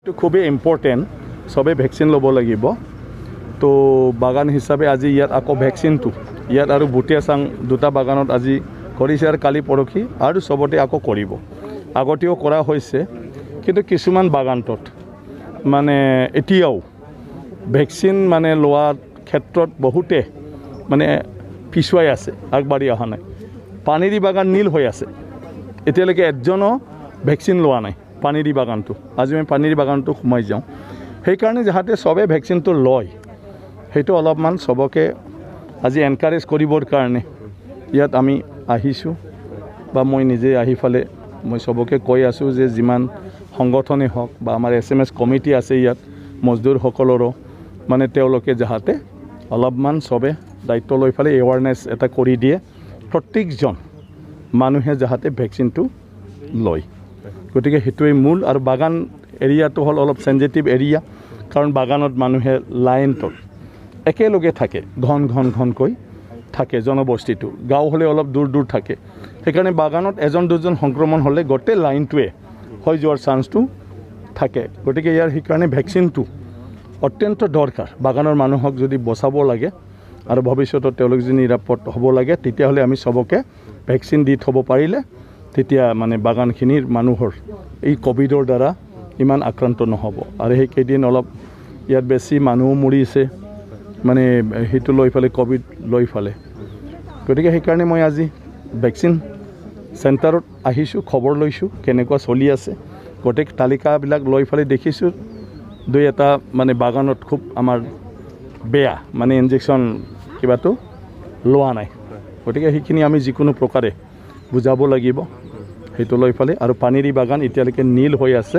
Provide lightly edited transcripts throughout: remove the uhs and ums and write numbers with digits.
तो खूब इम्पर्टेन्ट सबे भैक्सिन लब लगे तो बागान हिसाबे आज इतना आको भैक्सिन तो इतना और बुटिया चांग दुटा बागानत आज कर काली परखी और सबते आको करिब आगतेও करा होइसे किन्तु किछुमान बागानत माने एतियाও भैक्सिन माने लोৱাৰ क्षेत्रत बहुते माने पिछुৱাই আছে আগবাঢ়ি অহা নাই পানীৰি বাগান নীল হৈ আছে এতিয়ালৈকে এজনো ভ্যাকসিন লোৱা নাই পানীৰি বাগানটো আজি আমি পানীৰি বাগানটো সোমাই যাওঁ সেইকাৰণে যাতে সবে ভ্যাকসিনটো লয় সেইটো অলপমান সবকে আজি এনকাৰেজ কৰিবৰ কাৰণে ইয়াত আমি আহিছোঁ বা মই নিজে আহি ফালে মই সবকে কৈ আছোঁ যে যিমান সংগঠনে হওক বা আমাৰ SMS কমিটি আছে ইয়াত মজদুৰ সকলৰো মানে তেওঁলোকে যাতে অলপমান সবে দায়িত্ব লৈ ফালে এৱাৰনেছ এটা কৰি দিয়ে প্ৰত্যেকজন মানুহে যাতে ভ্যাকসিনটো লয় গতিকে হেতুই মূল আৰু বাগান এৰিয়াটো হল অলপ সেনজিটিভ এৰিয়া কাৰণ বাগানত মানুহে লাইনটো একেলগে থাকে ঘন ঘন ঘনকৈ থাকে জনবস্তিটো গাঁও হলে অলপ দূৰ দূৰ থাকে সেইকাৰণে বাগানত এজন দুজন সংক্ৰমণ হলে গোটেই লাইনটোৱে হৈ যোৱাৰ চান্সটো থাকে গতিকে ইয়াৰ সেইকাৰণে ভ্যাকসিনটো অত্যন্ত দৰকাৰ বাগানৰ মানুহক যদি বচাব লাগে আৰু ভৱিষ্যতত তেওঁলোক যদি নিৰাপদ হ'ব লাগে তেতিয়াহ'লে আমি সবকে ভ্যাকসিন দি থব পাৰিলে তেতিয়া মানে বাগানখিনিৰ মানুহৰ এই কোভিডৰ দ্বাৰা ইমান আক্ৰান্ত নহব আৰু সেই কেইদিন অলপ ইয়াত বেছি মানুহ মৰিছে মানে হেতু লৈ ফালে কোভিড লৈ ফালে গতিকে সেইকাৰণে মই আজি ভ্যাকসিন চেণ্টাৰত আহিছোঁ খবৰ লৈছোঁ কেনেকুৱা চলি আছে গোটেই তালিকাবিলাক লৈ ফালে দেখিছোঁ দুই এটা মানে বাগানত খুব আমাৰ বেয়া মানে ইনজেকশ্যন কিবাটো লোৱা নাই গতিকে সেইখিনি আমি যিকোনো প্ৰকাৰে বুজাব লাগিব সেইটো লৈ ফালে আৰু পানীৰি বাগান এতিয়ালৈকে নীল হৈ আছে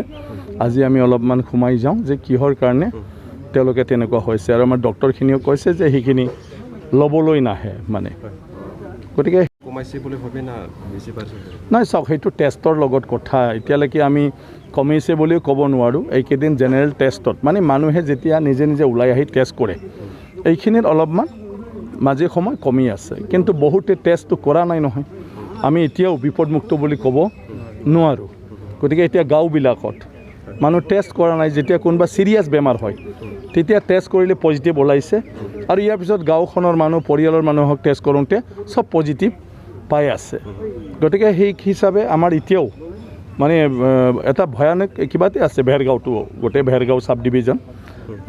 আজি আমি অলপমান সোমাই যাওঁ যে কিহৰ কাৰণে তেওঁলোকে তেনেকুৱা হৈছে আৰু আমাৰ ডক্টৰখিনিও কৈছে যে সেইখিনি ল'বলৈ নাহে মানে গতিকে কমাইছে বুলি ভাবে না বেছি পাইছে নাই চাওক সেইটো টেষ্টৰ লগত কথা এতিয়ালৈকে আমি কমিছে বুলিও ক'ব নোৱাৰোঁ এইকেইদিন জেনেৰেল টেষ্টত মানে মানুহে যেতিয়া নিজে নিজে ওলাই আহি টেষ্ট কৰে এইখিনিত অলপমান মাজে সময় কমি আছে কিন্তু বহুতে টেষ্টটো কৰা নাই নহয় আমি এতিয়াও বিপদমুক্ত বুলি ক'ব নোৱাৰোঁ গতিকে এতিয়া গাঁওবিলাকত মানুহ টেষ্ট কৰা নাই যেতিয়া কোনোবা চিৰিয়াছ বেমাৰ হয় তেতিয়া টেষ্ট কৰিলে পজিটিভ ওলাইছে আৰু ইয়াৰ পিছত গাঁওখনৰ মানুহ পৰিয়ালৰ মানুহক টেষ্ট কৰোঁতে সব পজিটিভ পাই আছে গতিকে সেই হিচাপে আমাৰ এতিয়াও মানে এটা ভয়ানক কিবাতে আছে ভেৰগাঁওটো গোটেই ভেৰগাঁও সাব ডিভিজন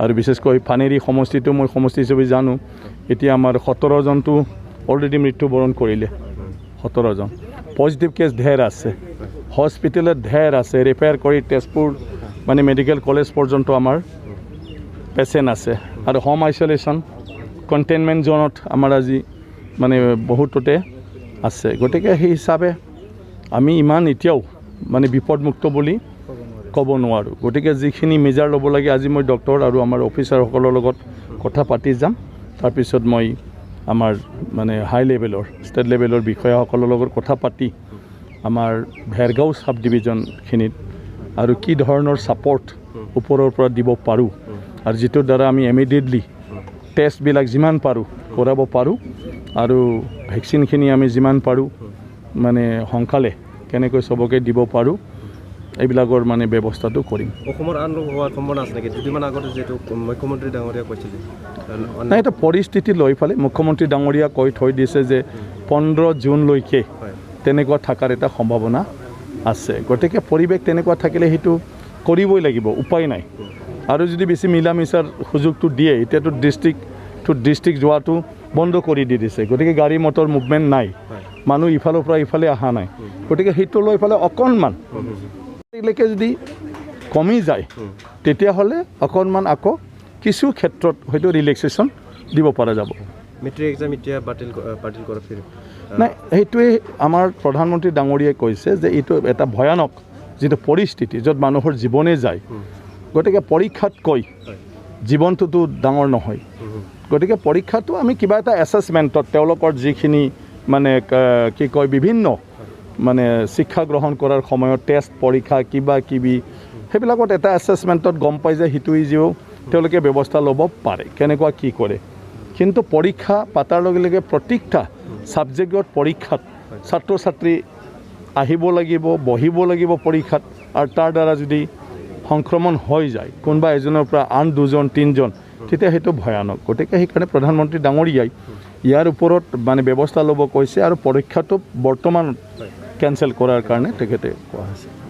আৰু বিশেষকৈ পানীৰি সমষ্টিটো মই সমষ্টি হিচাপে জানো এতিয়া আমাৰ 17 জনটো অলৰেডি মৃত্যুবৰণ কৰিলে 17 জন পজিটিভ কেছ ঢেৰ আছে হস্পিটেলত ঢেৰ আছে ৰিপেয়াৰ কৰি তেজপুৰ মানে মেডিকেল কলেজ পৰ্যন্ত আমাৰ পেচেণ্ট আছে আৰু হোম আইচলেশ্যন কণ্টেইনমেণ্ট জোনত আমাৰ আজি মানে বহুততে আছে গতিকে সেই হিচাপে আমি ইমান এতিয়াও মানে বিপদমুক্ত বুলি ক'ব নোৱাৰোঁ গতিকে যিখিনি মেজাৰ ল'ব লাগে আজি মই ডক্টৰ আৰু আমাৰ অফিচাৰসকলৰ লগত কথা পাতি যাম তাৰপিছত মই আমাৰ মানে হাই লেভেলৰ ষ্টেট লেভেলৰ বিষয়াসকলৰ লগত কথা পাতি আমাৰ ভেৰগাঁও সাব ডিভিজনখিনিত আৰু কি ধৰণৰ ছাপৰ্ট ওপৰৰ পৰা দিব পাৰোঁ আৰু যিটোৰ দ্বাৰা আমি ইমিডিয়েটলি টেষ্টবিলাক যিমান পাৰোঁ কৰাব পাৰোঁ আৰু ভেকচিনখিনি আমি যিমান পাৰোঁ মানে সোনকালে কেনেকৈ সবকে দিব পাৰোঁ এইবিলাকৰ মানে ব্যৱস্থাটো কৰিম অসমৰ আন হোৱাৰ সম্ভাৱনা আছে নেকি দুদিনমান আগতে যেটো মুখ্যমন্ত্ৰী ডাঙৰীয়া কৈছিলে নাই এটা পৰিস্থিতি লৈ ফালে মুখ্যমন্ত্ৰী ডাঙৰীয়া কৈ থৈ দিছে যে 15 জুনলৈকে তেনেকুৱা থকাৰ এটা সম্ভাৱনা আছে গতিকে পৰিৱেশ তেনেকুৱা থাকিলে সেইটো কৰিবই লাগিব উপায় নাই আৰু যদি বেছি মিলা মিছাৰ সুযোগটো দিয়ে এতিয়াতো ডিষ্ট্ৰিক্ট যোৱাটো বন্ধ কৰি দি দিছে গতিকে গাড়ী মটৰ মুভমেণ্ট নাই মানুহ ইফালৰ পৰা ইফালে অহা নাই গতিকে সেইটো লৈ ফালে অকণমান লৈকে যদি কমি যায় তেতিয়াহ'লে অকণমান আকৌ কিছু ক্ষেত্ৰত হয়তো ৰিলেক্সেশ্যন দিব পৰা যাব মেট্ৰিক এক্সাম এতিয়া বাতিল কৰা ফিৰ নাই সেইটোৱে আমাৰ প্ৰধানমন্ত্ৰী ডাঙৰীয়াই কৈছে যে এইটো এটা ভয়ানক যিটো পৰিস্থিতি য'ত মানুহৰ জীৱনে যায় গতিকে পৰীক্ষাতকৈ জীৱনটোতো ডাঙৰ নহয় গতিকে পৰীক্ষাটো আমি কিবা এটা এছেছমেণ্টত তেওঁলোকৰ যিখিনি মানে কি কয় বিভিন্ন মানে শিক্ষা গ্ৰহণ কৰাৰ সময়ত টেষ্ট পৰীক্ষা কিবা কিবি সেইবিলাকত এটা এছেছমেণ্টত গম পাই যে সিটোৱে যিও তেওঁলোকে ব্যৱস্থা ল'ব পাৰে কেনেকুৱা কি কৰে কিন্তু পৰীক্ষা পাতাৰ লগে লগে প্ৰত্যেকটা ছাবজেক্টত পৰীক্ষাত ছাত্ৰ ছাত্ৰী আহিব লাগিব বহিব লাগিব পৰীক্ষাত আৰু তাৰ দ্বাৰা যদি সংক্ৰমণ হৈ যায় কোনোবা এজনৰ পৰা আন দুজন তিনিজন তেতিয়া সেইটো ভয়ানক গতিকে সেইকাৰণে প্ৰধানমন্ত্ৰী ডাঙৰীয়াই ইয়াৰ ওপৰত মানে ব্যৱস্থা ল'ব কৈছে আৰু পৰীক্ষাটো বৰ্তমান কেঞ্চেল কৰাৰ কাৰণে তেখেতে কোৱা হৈছে